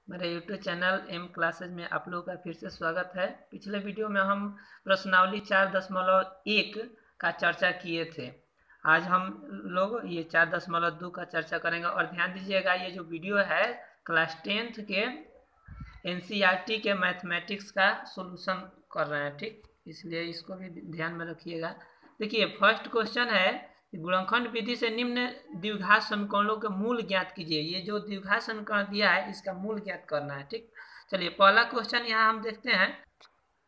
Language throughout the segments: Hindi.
मेरे YouTube चैनल एम क्लासेज में आप लोगों का फिर से स्वागत है। पिछले वीडियो में हम प्रश्नावली 4.1 का चर्चा किए थे। आज हम लोग ये 4.2 का चर्चा करेंगे और ध्यान दीजिएगा, ये जो वीडियो है क्लास 10th के NCERT के मैथमेटिक्स का सॉल्यूशन कर रहे हैं, ठीक, इसलिए इसको भी ध्यान में रखिएगा। देखिए फर्स्ट क्वेश्चन है, गुणनखंड विधि से निम्न द्विघात समीकरणों के मूल ज्ञात कीजिए। ये जो द्विघात समीकरण दिया है इसका मूल ज्ञात करना है, ठीक। चलिए पहला क्वेश्चन यहाँ हम देखते हैं।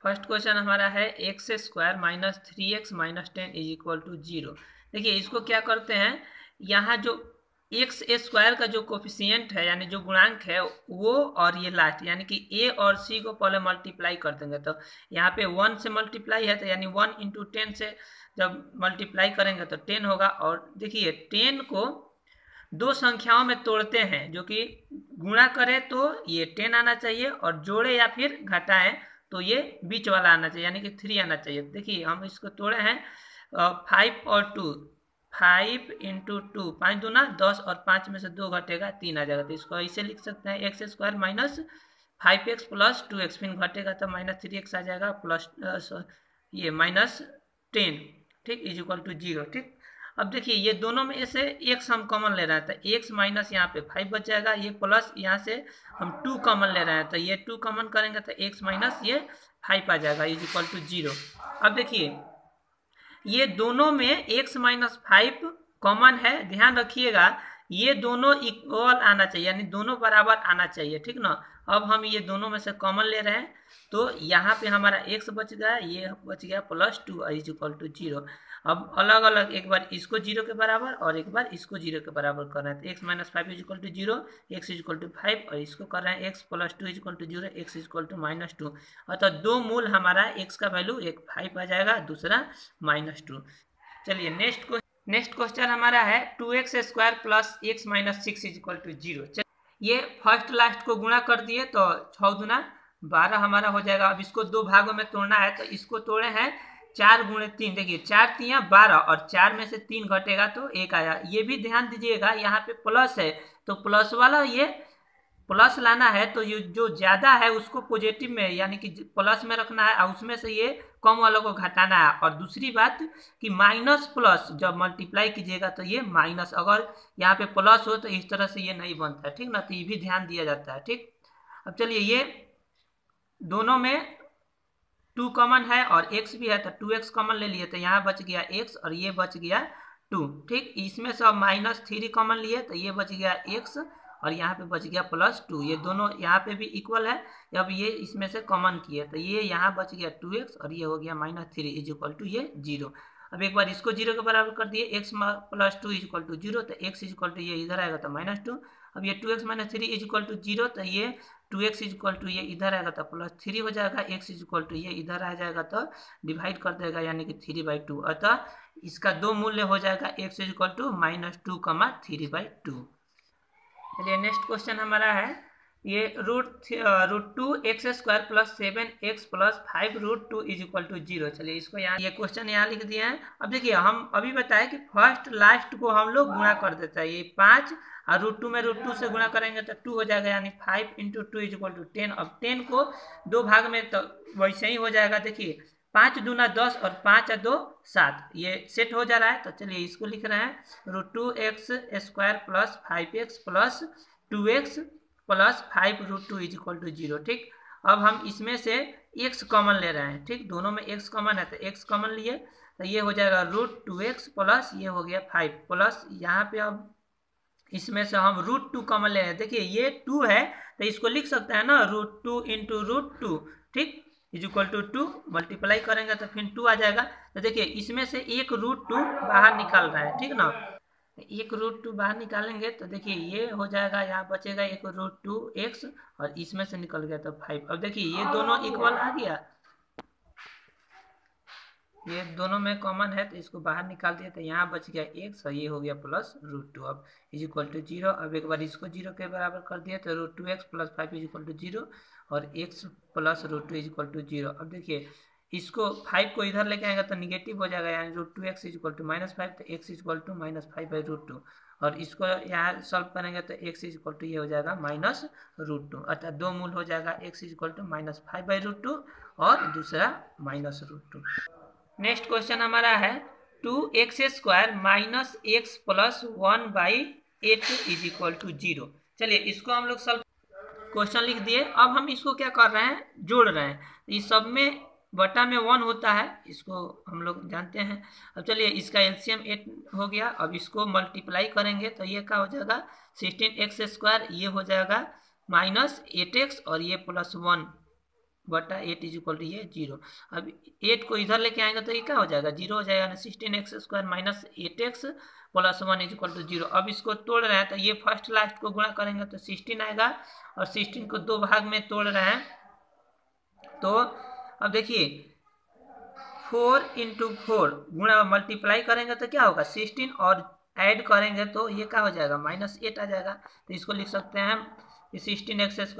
फर्स्ट क्वेश्चन हमारा है x square minus 3x minus 10 is equal to 0। देखिए इसको क्या करते हैं, यहाँ जो एक्स स्क्वायर का जो कोफिशिएंट है यानी जो गुणांक है वो, और ये लास्ट यानी कि ए और सी को पहले मल्टीप्लाई कर देंगे। तो यहाँ पे 1 से मल्टीप्लाई है तो यानी 1 इंटू 10 से जब मल्टीप्लाई करेंगे तो 10 होगा। और देखिए 10 को दो संख्याओं में तोड़ते हैं, जो कि गुणा करे तो ये 10 आना चाहिए और जोड़े या फिर घटाएं तो ये बीच वाला आना चाहिए यानी कि 3 आना चाहिए। देखिए हम इसको तोड़े हैं 5 और 2, 5 इंटू 2, 5 दूना 10 और 5 में से 2 घटेगा 3 आ जाएगा। तो इसको ऐसे लिख सकते हैं x square minus 5x plus 2x, फिर घटेगा तो माइनस 3x आ जाएगा प्लस ये माइनस 10, ठीक, इज इक्वल टू 0, ठीक। अब देखिए ये दोनों में से x हम कॉमन ले रहे हैं तो x माइनस यहाँ पे 5 बच जाएगा, ये प्लस यहाँ से हम 2 कॉमन ले रहे हैं तो ये 2 कॉमन करेंगे तो x माइनस ये 5 आ जाएगा इज इक्वल टू 0। अब देखिए ये दोनों में x माइनस 5 कॉमन है, ध्यान रखिएगा ये दोनों इक्वल आना चाहिए यानी दोनों बराबर आना चाहिए, ठीक ना। अब हम ये दोनों में से कॉमन ले रहे हैं तो यहाँ पे हमारा x बच गया, ये बच गया प्लस 2 इज इक्वल टू 0। अब अलग अलग एक बार इसको 0 के बराबर और एक बार इसको 0 के बराबर कर रहे हैं तो x minus 5 is equal to 0, x is equal to 5 और इसको कर रहे हैं x plus 2 is equal to 0, x is equal to minus 2। अतः दो मूल हमारा x का वैल्यू एक 5 आ जाएगा, दूसरा माइनस 2। चलिए नेक्स्ट क्वेश्चन हमारा है 2x square plus x minus 6 is equal to 0। ये फर्स्ट लास्ट को गुणा कर दिए तो 6 दूना 12 हमारा हो जाएगा। अब इसको दो भागों में तोड़ना है तो इसको तोड़े हैं 4 गुणे 3, देखिए 4 3 12 और 4 में से 3 घटेगा तो 1 आया। ये भी ध्यान दीजिएगा यहाँ पे प्लस है तो प्लस वाला ये प्लस लाना है तो ये जो ज्यादा है उसको पॉजिटिव में यानी कि प्लस में रखना है और उसमें से ये कम वालों को घटाना है। और दूसरी बात कि माइनस प्लस जब मल्टीप्लाई कीजिएगा तो ये माइनस, अगर यहाँ पे प्लस हो तो इस तरह से ये नहीं बनता है, ठीक ना, तो ये भी ध्यान दिया जाता है, ठीक। अब चलिए ये दोनों में 2 कॉमन है और x भी है तो 2x कॉमन ले लिए तो यहाँ बच गया x और ये बच गया 2, ठीक। इसमें से माइनस 3 कॉमन लिए तो ये बच गया x और यहाँ पे बच गया प्लस 2, ये दोनों यहाँ पे भी इक्वल है। अब ये इसमें से कॉमन किए तो ये यहाँ बच गया 2x और ये हो गया माइनस 3 इज इक्वल टू ये 0। अब एक बार इसको 0 के बराबर कर दिए, x plus 2 is equal to 0 तो x इज इक्वल टू ये इधर आएगा तो माइनस 2। अब ये 2x minus 3 is equal to 0 तो ये 2x इज इक्वल टू ये इधर आएगा तो प्लस 3 हो जाएगा, x इज इक्वल टू ये इधर आ जाएगा तो डिवाइड कर देगा यानी कि 3/2। अतः इसका दो मूल्य हो जाएगा x is equal to minus 2 3/2। चलिए नेक्स्ट क्वेश्चन हमारा है ये root 2 x square plus 7x plus 5 root 2 is equal to 0। चलिए इसको यहाँ ये क्वेश्चन यहाँ लिख दिए हैं। अब देखिए हम अभी बताए कि फर्स्ट लास्ट को हम लोग गुणा कर देते हैं, ये 5 और रूट 2 में रूट 2 से गुणा करेंगे तो 2 हो जाएगा यानी 5 इंटू 2 इज इक्वल टू 10। अब 10 को दो भाग में तो वैसे ही हो जाएगा, देखिए 5 दूना 10 और 5 2 7, ये सेट हो जा रहा है। तो चलिए इसको लिख रहे हैं root 2 x square plus 5x plus 2x plus 5 root 2 is equal to 0, ठीक। अब हम इसमें से x कॉमन ले रहे हैं, ठीक, दोनों में x कॉमन है तो x कॉमन लिए तो ये हो जाएगा रूट 2x प्लस ये हो गया 5 प्लस यहाँ पे अब इसमें से हम रूट 2 कॉमन ले रहे हैं। देखिए ये 2 है तो इसको लिख सकते हैं ना रूट 2 इंटू रूट 2, ठीक, इज इक्वल टू 2 मल्टीप्लाई करेंगे तो फिर 2 आ जाएगा। तो देखिए इसमें से एक रूट 2 बाहर निकाल रहा है, ठीक ना, एक रूट 2 बाहर निकालेंगे तो देखिए ये हो जाएगा, यहाँ बचेगा एक रूट 2x और इसमें से निकल गया तो 5। अब देखिए ये दोनों इक्वल आ गया, ये दोनों में कॉमन है तो इसको बाहर निकाल दिया तो यहाँ बच गया x और ये हो गया प्लस रूट 2, अब इज इक्वल टू 0। अब एक बार इसको 0 के बराबर कर दिया तो root 2x plus 5 is equal to 0 और x plus root 2 is equal to 0। अब देखिए इसको 5 को इधर लेके आएगा तो निगेटिव हो जाएगा यानी root 2x is equal to minus 5 तो x is equal to minus 5 by root 2 और इसको यहाँ सॉल्व करेंगे तो x इज इक्वल टू ये हो जाएगा -√2, अर्थात दो मूल हो जाएगा x इज इक्वल टू -5/√2 और दूसरा -√2। नेक्स्ट क्वेश्चन हमारा है 2x² - x + 1/8 is equal to 0। चलिए इसको हम लोग सॉल्व, क्वेश्चन लिख दिए। अब हम इसको क्या कर रहे हैं, जोड़ रहे हैं। इस सब में बटा में 1 होता है, इसको हम लोग जानते हैं। अब चलिए इसका एलसीएम 8 हो गया। अब इसको मल्टीप्लाई करेंगे तो ये क्या हो जाएगा 16x², ये हो जाएगा -8x और ये +1/8 इज इक्वल टू ये 0। अब 8 को इधर लेके आएंगे तो ये क्या हो जाएगा 0 हो जाएगा ना, 16x² - 8x + 1 is equal to 0। अब इसको तोड़ रहे हैं तो ये फर्स्ट लास्ट को गुणा करेंगे तो 16 आएगा और 16 को दो भाग में तोड़ रहे हैं। तो अब देखिए 4 × 4 गुणा मल्टीप्लाई करेंगे तो क्या होगा 16 और ऐड करेंगे तो ये क्या हो जाएगा -8 आ जाएगा। तो इसको लिख सकते हैं 16x² -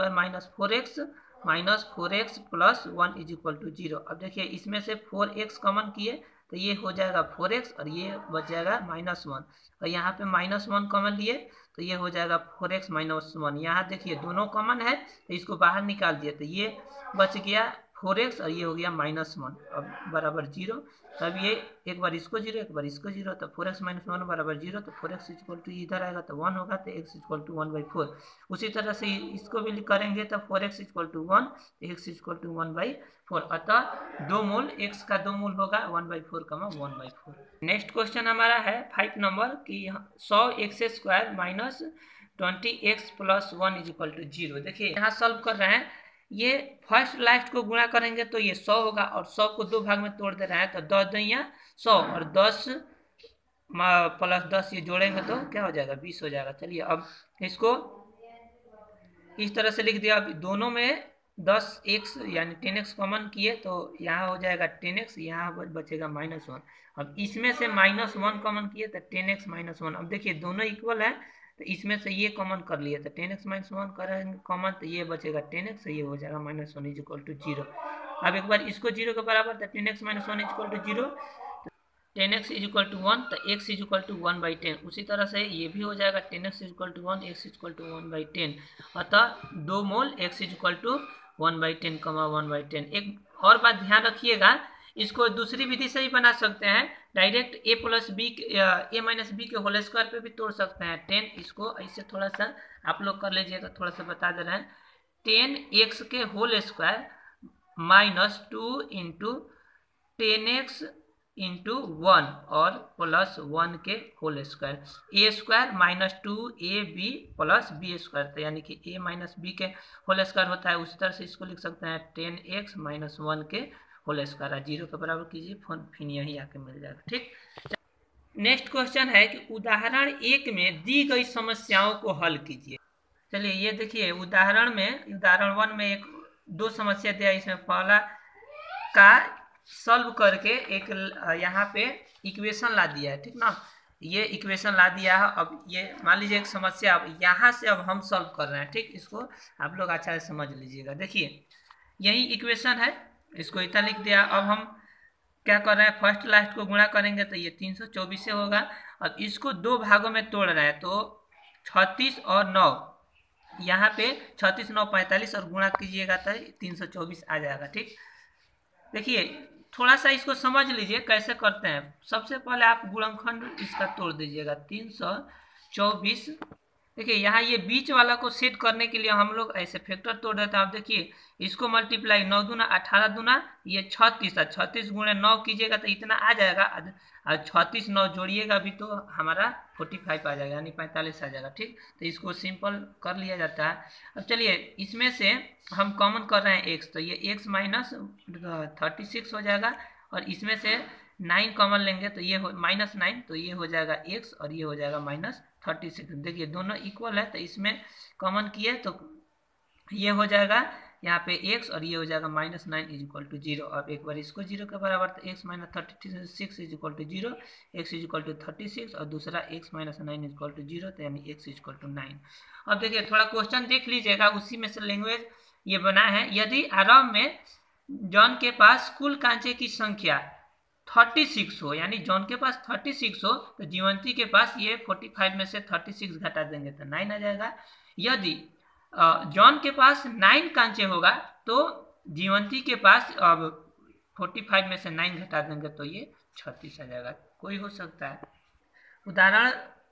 4x + 1 is equal to 0। अब देखिए इसमें से 4x कॉमन किए तो ये हो जाएगा 4x और ये बच जाएगा -1, और यहाँ पे -1 कॉमन लिए तो ये हो जाएगा 4x - 1। यहाँ देखिए दोनों कॉमन है तो इसको बाहर निकाल दिए तो ये बच गया 4x और ये हो गया -1, अब बराबर 0। तब ये एक बार इसको 0 एक बार इसको 0, तो 4x - 1 बराबर 0, तो 4x इक्वल टू इधर आएगा तो 1 होगा, तो x इक्वल टू 1/4। उसी तरह से इसको भी करेंगे तो 4x equal to 1, x equal to 1/4। अतः दो मूल x का दो मूल होगा 1/4, 1/4। नेक्स्ट क्वेश्चन हमारा है 5 नंबर कि 100x² - 20x + 1 is equal to 0। देखिए यहाँ सॉल्व कर रहे हैं, ये फर्स्ट लास्ट को गुणा करेंगे तो ये 100 होगा और 100 को दो भाग में तोड़ दे रहा है तो 10 दूनी 100 और 10 + 10 ये जोड़ेंगे तो क्या हो जाएगा 20 हो जाएगा। चलिए अब इसको इस तरह से लिख दिया। अब दोनों में 10x यानी 10x कॉमन किए तो यहाँ हो जाएगा 10x, यहाँ बचेगा -1। अब इसमें से -1 कॉमन किए तो 10x - 1। अब देखिए दोनों इक्वल है तो इसमें से ये कॉमन कर लिए तो 10x - 1 करेंगे कॉमन तो ये बचेगा 10x, ये हो जाएगा -1 इज इक्वल टू 0। अब एक बार इसको 0 के बराबर तो 10x - 1 is equal to 0, 10x is equal to 1 तो x इज इक्वल टू 1/10। उसी तरह से ये भी हो जाएगा 10x is equal to 1, x is equal to 1/10। अतः दो मोल x इज इक्वल टू 1/10, 1/10। एक और बात ध्यान रखिएगा, इसको दूसरी विधि से ही बना सकते हैं, डायरेक्ट a - b के होल स्क्वायर पे भी तोड़ सकते हैं 10। इसको ऐसे थोड़ा सा आप लोग कर लीजिएगा, थोड़ा सा बता दे रहे हैं। 10x के होल स्क्वायर -2 × 10x × 1 और +1 के whole square, a² - 2ab + b², तो यानी कि a - b के होल स्क्वायर होता है। उसी तरह से इसको लिख सकते हैं 10x - 1 के होल स्क्वायर। 0 के बराबर कीजिए, फिर यही आके मिल जाएगा। ठीक, नेक्स्ट क्वेश्चन है कि उदाहरण 1 में दी गई समस्याओं को हल कीजिए। चलिए ये देखिए उदाहरण 1 में एक दो समस्या दिया, इसमें पहला का सॉल्व करके एक यहाँ पे इक्वेशन ला दिया है, ठीक ना। ये इक्वेशन ला दिया है। अब ये मान लीजिए एक समस्या, अब यहाँ से अब हम सॉल्व कर रहे हैं, ठीक। इसको आप लोग अच्छा से समझ लीजिएगा। देखिए यही इक्वेशन है, इसको इतना लिख दिया। अब हम क्या कर रहे हैं, फर्स्ट लास्ट को गुणा करेंगे तो ये 324 से होगा। अब इसको दो भागों में तोड़ रहे हैं तो 36 और 9, यहाँ पे 36, 9, 45 और गुणा कीजिएगा तो 324 आ जाएगा, ठीक। देखिए थोड़ा सा इसको समझ लीजिए कैसे करते हैं। सबसे पहले आप गुणनखंड इसका तोड़ दीजिएगा 324। देखिए यहाँ ये बीच वाला को सेट करने के लिए हम लोग ऐसे फैक्टर तोड़ देते हैं। आप देखिए इसको मल्टीप्लाई 9 दूना 18 दूना ये 36 है, 36 × 9 कीजिएगा तो इतना आ जाएगा, और 36 9 जोड़िएगा भी तो हमारा 45 आ जाएगा, यानी 45 आ जाएगा, ठीक। तो इसको सिंपल कर लिया जाता है। अब चलिए इसमें से हम कॉमन कर रहे हैं x, तो ये x - 36 हो जाएगा, और इसमें से 9 कॉमन लेंगे तो ये -9, तो ये हो जाएगा x और ये हो जाएगा -36। देखिए दोनों इक्वल है तो इसमें कॉमन किए तो ये हो जाएगा यहाँ पे x और ये हो जाएगा -9 इज इक्वल टू 0। अब एक बार इसको 0 के बराबर तो x - 36 is equal to 0, x is equal to 36 और दूसरा x - 9 इज इक्वल टू 0, तो यानी x इज इक्वल टू 9। अब देखिए थोड़ा क्वेश्चन देख लीजिएगा, उसी में से लैंग्वेज ये बना है। यदि आरंभ में जॉन के पास कुल कांचे की संख्या 36 हो, यानी जॉन के पास 36 हो तो जीवंती के पास ये 45 में से 36 घटा देंगे तो 9 आ जाएगा। यदि जॉन के पास 9 कांचे होगा तो जीवंती के पास अब 45 में से 9 घटा देंगे तो ये 36 आ जाएगा। कोई हो सकता है। उदाहरण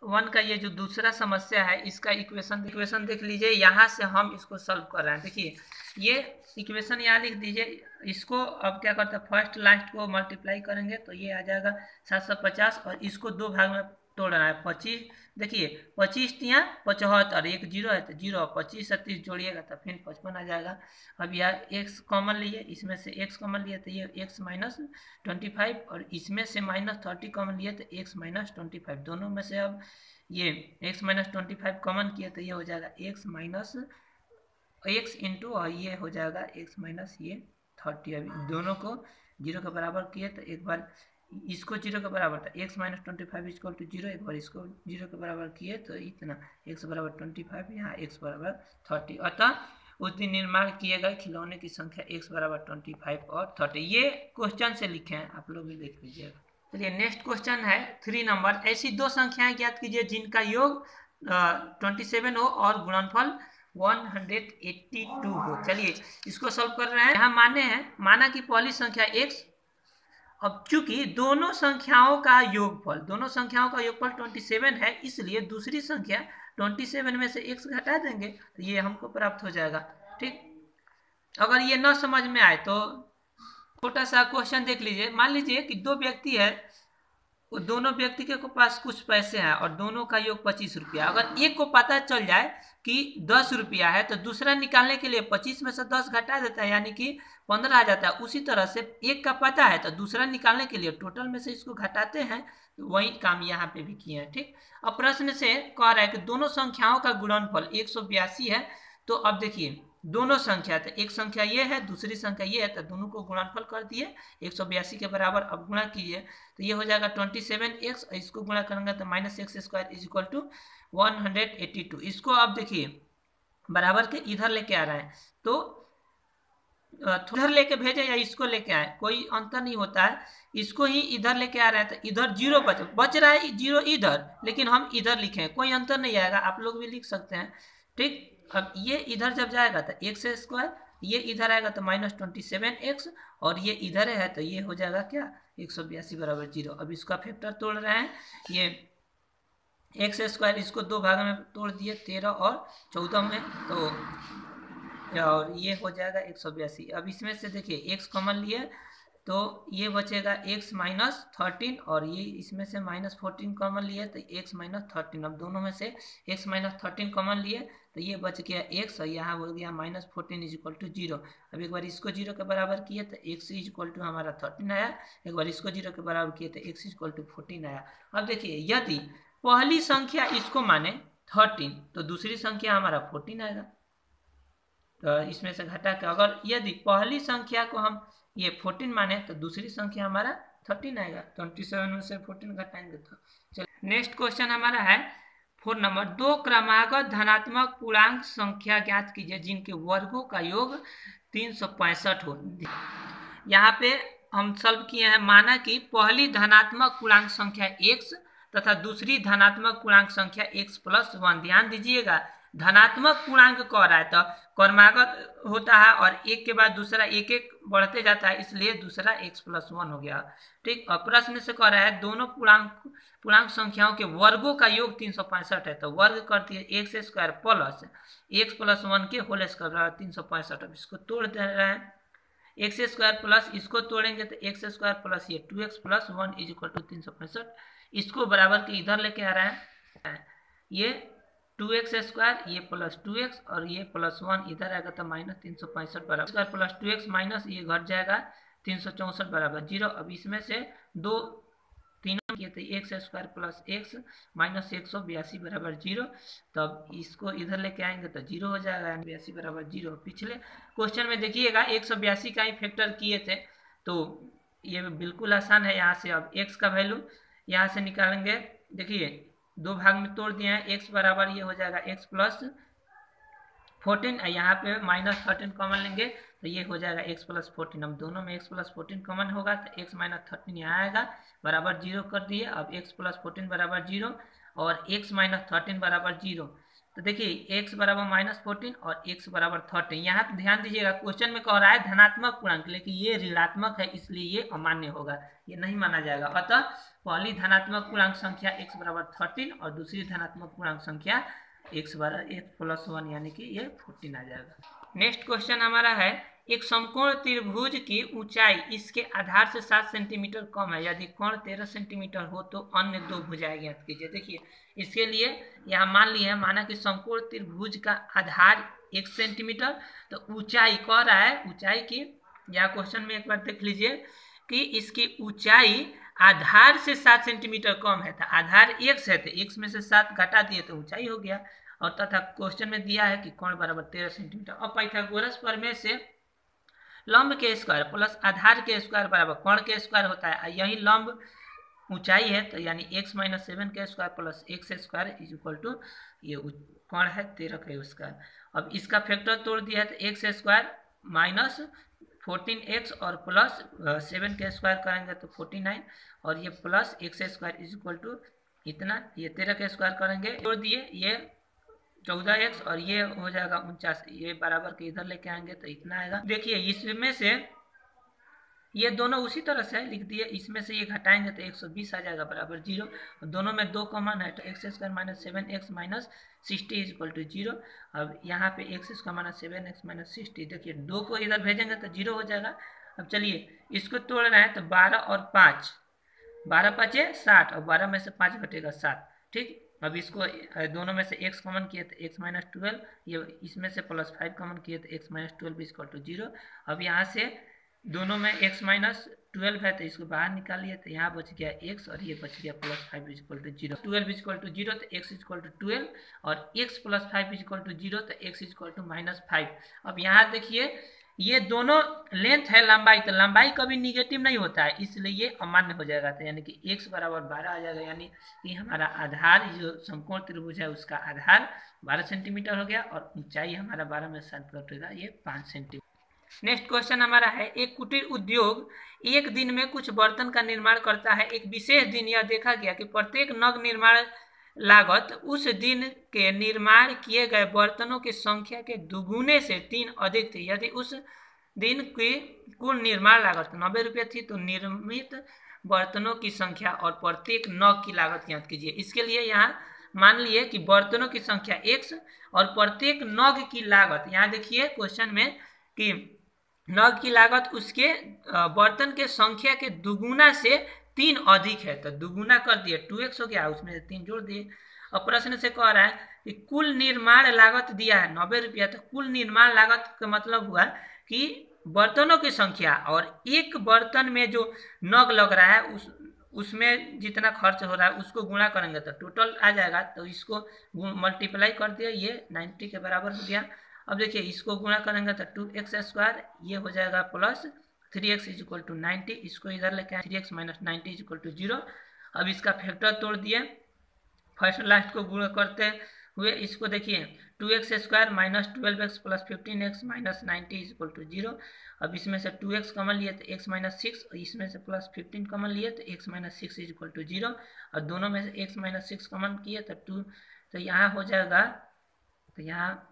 1 का ये जो दूसरा समस्या है इसका इक्वेशन देख लीजिए। यहाँ से हम इसको सॉल्व कर रहे हैं। देखिए ये इक्वेशन यहाँ लिख दीजिए। इसको अब क्या करते हैं, फर्स्ट लास्ट को मल्टीप्लाई करेंगे तो ये आ जाएगा 750 और इसको 2 भाग में तोड़ रहा है 25। देखिए 25 तिया 75, एक 0 है तो 0, 25 से 30 जोड़िएगा तो फिर 55 आ जाएगा। अब यह x कॉमन लिए, इसमें से x कॉमन लिए तो ये x माइनस 25 और इसमें से माइनस 30 कॉमन लिए तो x माइनस 25। दोनों में से अब ये x माइनस 25 कॉमन किए तो ये हो जाएगा x माइनस x इंटू और ये हो जाएगा x माइनस ये 30। अभी दोनों को 0 के बराबर किए तो एक बार इसको 0 के बराबर था x माइनस 25 इक्वल टू 0, एक बार इसको 0 के बराबर किए तो इतना x बराबर 25, यहाँ x बराबर 30। अतः उस दिन निर्माण किए गए खिलौने की संख्या x बराबर 25 और 30। ये क्वेश्चन से लिखे हैं, आप लोग भी देख लीजिएगा। चलिए नेक्स्ट क्वेश्चन है 3 नंबर। ऐसी दो संख्याएं ज्ञात कीजिए जिनका योग 27 हो और गुणनफल 182 हो। चलिए इसको सॉल्व कर रहे हैं। यहाँ माना कि पहली संख्या x, अब चूंकि दोनों संख्याओं का योगफल 27 है, इसलिए दूसरी संख्या 27 में से x घटा देंगे तो ये हमको प्राप्त हो जाएगा। ठीक, अगर ये न समझ में आए तो छोटा सा क्वेश्चन देख लीजिए। मान लीजिए कि दो व्यक्ति है, दोनों व्यक्ति के पास कुछ पैसे हैं और दोनों का योग 25 रुपया। अगर एक को पता चल जाए कि 10 रुपया है तो दूसरा निकालने के लिए 25 में से 10 घटा देता है, यानी कि 15 आ जाता है। उसी तरह से एक का पता है तो दूसरा निकालने के लिए टोटल में से इसको घटाते हैं। वही काम यहाँ पे भी किए हैं। ठीक, अब प्रश्न से कह रहा है कि दोनों संख्याओं का गुणनफल 182 है। तो अब देखिए दोनों संख्या, तो एक संख्या ये है दूसरी संख्या ये है, तो दोनों को गुणनफल कर दिए 182 के बराबर। अब गुणा कीजिए तो ये हो जाएगा 27x, इसको गुणा करेंगे तो minus x square is equal to 182। इसको अब देखिए बराबर के इधर लेके आ रहा है तो इधर लेके भेजे या इसको लेके आए कोई अंतर नहीं होता है। इसको ही इधर लेके आ रहा है तो इधर 0 बच रहा है, 0 इधर, लेकिन हम इधर लिखे हैं, कोई अंतर नहीं आएगा। आप लोग भी लिख सकते हैं। ठीक, अब ये इधर जब जाएगा तो एक्स स्क्वायर, ये इधर आएगा तो माइनस 27x और ये इधर है तो ये हो जाएगा क्या 182 बराबर 0। अब इसका फैक्टर तोड़ रहे हैं, ये एक्स स्क्वायर इसको 2 भाग में तोड़ दिए 13 और 14 में, तो और ये हो जाएगा 182। अब इसमें से देखिए x कॉमन लिए तो ये बचेगा x माइनस 13 और ये इसमें से माइनस 14 कॉमन लिए तो x माइनस 13। अब दोनों में से x माइनस 13 कॉमन लिए तो ये बच गया x और यहाँ हो गया माइनस 14 इज इक्वल टू 0। अब एक बार इसको 0 के बराबर किए तो x इज इक्वल टू हमारा 13 आया, एक बार इसको 0 के बराबर किए तो x इज इक्वल टू 14 आया। अब देखिए यदि पहली संख्या इसको माने 13 तो दूसरी संख्या हमारा 14 आएगा। तो इसमें से घटा के अगर यदि पहली संख्या को हम ये 14 माने तो दूसरी संख्या हमारा 13 आएगा। 27 में से 14 घटाएंगे तो चलिए नेक्स्ट क्वेश्चन हमारा है 4 नंबर। दो क्रमागत धनात्मक पूर्णांक संख्या ज्ञात कीजिए जिनके वर्गों का योग 365 हो। यहाँ पे हम सॉल्व किए हैं। माना कि पहली धनात्मक पूर्णांक संख्या x तथा दूसरी धनात्मक पूर्णांक संख्या x प्लस 1। ध्यान दीजिएगा धनात्मक पूर्णांक कह रहा है तो क्रमागत होता है और एक के बाद दूसरा एक एक बढ़ते जाता है, इसलिए दूसरा x प्लस 1 हो गया। ठीक, और प्रश्न से कह रहा है दोनों पूर्णांक संख्याओं के वर्गों का योग 365 है तो वर्ग करती है x square plus x plus 1 के होल स्क्वायर 365। अब इसको तोड़ दे रहे हैं, एक्स स्क्वायर प्लस इसको तोड़ेंगे तो एक्स स्क्वायर प्लस ये 2x plus 1 is equal to 365। इसको बराबर के इधर लेके आ रहे हैं, ये 2x स्क्वायर ये प्लस 2x और ये प्लस 1 इधर आएगा तो माइनस 365 बराबर स्क्वायर प्लस 2x माइनस ये घट जाएगा 364 बराबर 0। अब इसमें से दो तीनों किए तो x square plus x minus 182 बराबर 0। तब इसको इधर लेके आएंगे तो 0 हो जाएगा, 82 बराबर 0। पिछले क्वेश्चन में देखिएगा 182 का ही फैक्टर किए थे तो ये बिल्कुल आसान है। यहाँ से अब x का वैल्यू यहाँ से निकालेंगे। देखिए 2 भाग में तोड़ दिए हैं, x बराबर ये हो जाएगा x प्लस 14, यहाँ पे -13 कॉमन लेंगे तो ये हो जाएगा x + 14। अब दोनों में x + 14 कॉमन होगा तो x - 13 यहाँ आएगा, बराबर 0 कर दिए। अब x + 14 बराबर 0 और x - 13 बराबर 0। तो देखिए x बराबर -14 और x बराबर 13। यहाँ पे ध्यान दीजिएगा, क्वेश्चन में कह रहा है धनात्मक पूर्णांक, लेकिन ये ऋणात्मक है, इसलिए ये अमान्य होगा, ये नहीं माना जाएगा। अतः पहली धनात्मक पूर्णांक संख्या x बराबर 13 और दूसरी धनात्मक पूर्णांक संख्या x + 1 यानी कि ये 14 आ जाएगा। नेक्स्ट क्वेश्चन हमारा है, एक समकोण त्रिभुज की ऊंचाई इसके आधार से 7 सेंटीमीटर कम है, यदि कोण 13 सेंटीमीटर हो तो अन्य दो भुजाएं ज्ञात कीजिए। देखिए इसके लिए यहाँ मान लिया है, माना कि समकोण त्रिभुज का आधार 1 सेंटीमीटर, तो ऊंचाई कह रहा है, ऊंचाई की यहाँ क्वेश्चन में एक बार देख लीजिए कि इसकी ऊंचाई आधार से 7 सेंटीमीटर कम है, तो आधार x है तो x में से 7 घटा दिए तो ऊंचाई हो गया। और तथा क्वेश्चन में दिया है कि कोण बराबर 13 सेंटीमीटर। अब पाइथागोरस प्रमेय से लंब के स्क्वायर प्लस आधार के स्क्वायर बराबर कोण के स्क्वायर होता है। यही लंब ऊंचाई है तो यानी x - 7 के square plus x square is equal to ये कोण है 13 के स्क्वायर। अब इसका फैक्टर तोड़ दिया है तो x स्क्वायर -14x और प्लस 7 के स्क्वायर करेंगे तो 49 और ये plus x square is equal to इतना, ये 13 के स्क्वायर करेंगे तोड़ दिए ये 14x और ये हो जाएगा 49, ये बराबर के इधर लेके आएंगे तो इतना आएगा। देखिए इसमें से ये दोनों उसी तरह से लिख दिए, इसमें से ये घटाएंगे तो 120 आ जाएगा बराबर 0। दोनों में 2 कॉमन है तो x square - 7x - 60 is equal to 0। अब यहाँ पे x स्क्वायर - 7x - 60, देखिए 2 को इधर भेजेंगे तो 0 हो जाएगा। अब चलिए इसको तोड़ रहे हैं तो 12 और 5, 12 × 5 = 60 और 12 में से 5 घटेगा 7, ठीक। अब इसको दोनों में से x कॉमन किए तो x - 12, ये इसमें से +5 कॉमन किए तो x - 12 इज इक्वल टू 0। अब यहाँ से दोनों में x - 12 है तो इसको बाहर निकालिए तो यहाँ बच गया x और ये बच गया +5 is equal to 0। 12 is equal to 0 तो x इज इक्वल टू 12 और x + 5 इज इक्वल टू 0 तो x इज इक्वल टू -5। अब यहाँ देखिए ये दोनों लेंथ है लंबाई, तो लंबाई कभी निगेटिव नहीं होता है, इसलिए ये अमान्य हो जाएगा। तो यानी कि x बराबर 12 आ जाएगा, यानी कि हमारा आधार जो समकोण त्रिभुज है उसका आधार 12 सेंटीमीटर हो गया और ऊंचाई हमारा 12 में 7 घटेगा ये 5 सेंटीमीटर। नेक्स्ट क्वेश्चन हमारा है, एक कुटीर उद्योग एक दिन में कुछ बर्तन का निर्माण करता है। एक विशेष दिन यह देखा गया कि प्रत्येक नग निर्माण लागत उस दिन के निर्माण किए गए बर्तनों की संख्या के दुगुने से 3 अधिक थी। यदि उस दिन की कुल निर्माण लागत 90 रुपये थी तो निर्मित बर्तनों की संख्या और प्रत्येक नग की लागत ज्ञात कीजिए। इसके लिए यहाँ मान लिए कि बर्तनों की संख्या x और प्रत्येक नग की लागत, यहाँ देखिए क्वेश्चन में कि नग की लागत उसके बर्तन के संख्या के दुगुना से 3 अधिक है, तो दुगुना कर दिए 2x हो गया, उसमें से 3 जोड़ दिए। और प्रश्न से कह रहा है कि कुल निर्माण लागत दिया है 90 रुपया, तो कुल निर्माण लागत का मतलब हुआ कि बर्तनों की संख्या और एक बर्तन में जो नग लग रहा है उसमें जितना खर्च हो रहा है उसको गुणा करेंगे तो टोटल आ जाएगा, तो इसको मल्टीप्लाई कर दिया, ये 90 के बराबर हो गया। अब देखिए इसको गुणा करेंगे तो 2x², ये हो जाएगा plus 3x is equal to 90, इसको इधर लेके आए 3x - 90 इज इक्वल टू 0। अब इसका फैक्टर तोड़ दिए, फर्स्ट लास्ट को गुणा करते हुए इसको देखिए 2x² - 12x + 15x - 90 is equal to 0। अब इसमें से 2x कॉमन लिए तो x - 6, इसमें से प्लस 15 कॉमन लिए तो x - 6 इज इक्वल टू 0 और दोनों में से x - 6 कॉमन किए तो 2, तो यहाँ हो जाएगा, तो यहाँ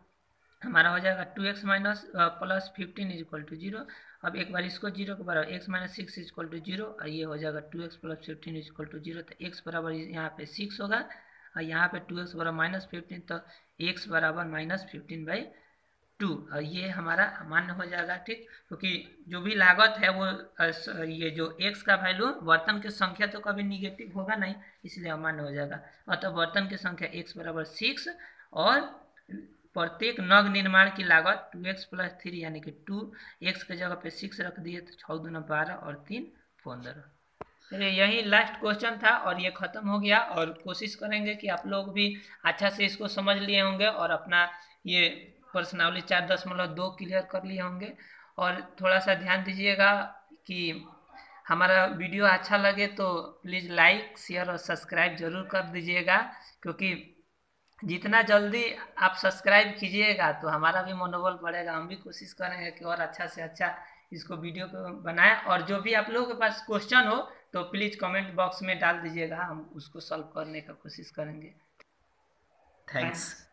हमारा हो जाएगा 2x + 15 इज इक्वल टू 0। अब एक बार इसको 0 के बराबर x - 6 इज इक्वल टू 0 और ये हो जाएगा 2x + 15 इज इक्वल टू 0, तो x बराबर यहाँ पे 6 होगा और यहाँ पे 2x बराबर -15, तो x बराबर -15/2 और ये हमारा अमान्य हो जाएगा, ठीक। क्योंकि जो भी लागत है वो ये जो x का वैल्यू बर्तन की संख्या तो कभी निगेटिव होगा नहीं, इसलिए अमान्य हो जाएगा। अतः बर्तन की संख्या x बराबर 6 और प्रत्येक नग निर्माण की लागत 2x + 3 यानी कि 2x के जगह पे 6 रख दिए तो 6 दूना 12 और 3 15। चलिए यही लास्ट क्वेश्चन था और ये ख़त्म हो गया, और कोशिश करेंगे कि आप लोग भी अच्छा से इसको समझ लिए होंगे और अपना ये प्रश्नावली 4.2 क्लियर कर लिए होंगे। और थोड़ा सा ध्यान दीजिएगा कि हमारा वीडियो अच्छा लगे तो प्लीज़ लाइक शेयर और सब्सक्राइब जरूर कर दीजिएगा, क्योंकि जितना जल्दी आप सब्सक्राइब कीजिएगा तो हमारा भी मनोबल बढ़ेगा, हम भी कोशिश करेंगे कि और अच्छा से अच्छा इसको वीडियो को बनाएं। और जो भी आप लोगों के पास क्वेश्चन हो तो प्लीज़ कमेंट बॉक्स में डाल दीजिएगा, हम उसको सॉल्व करने का कोशिश करेंगे। थैंक्स।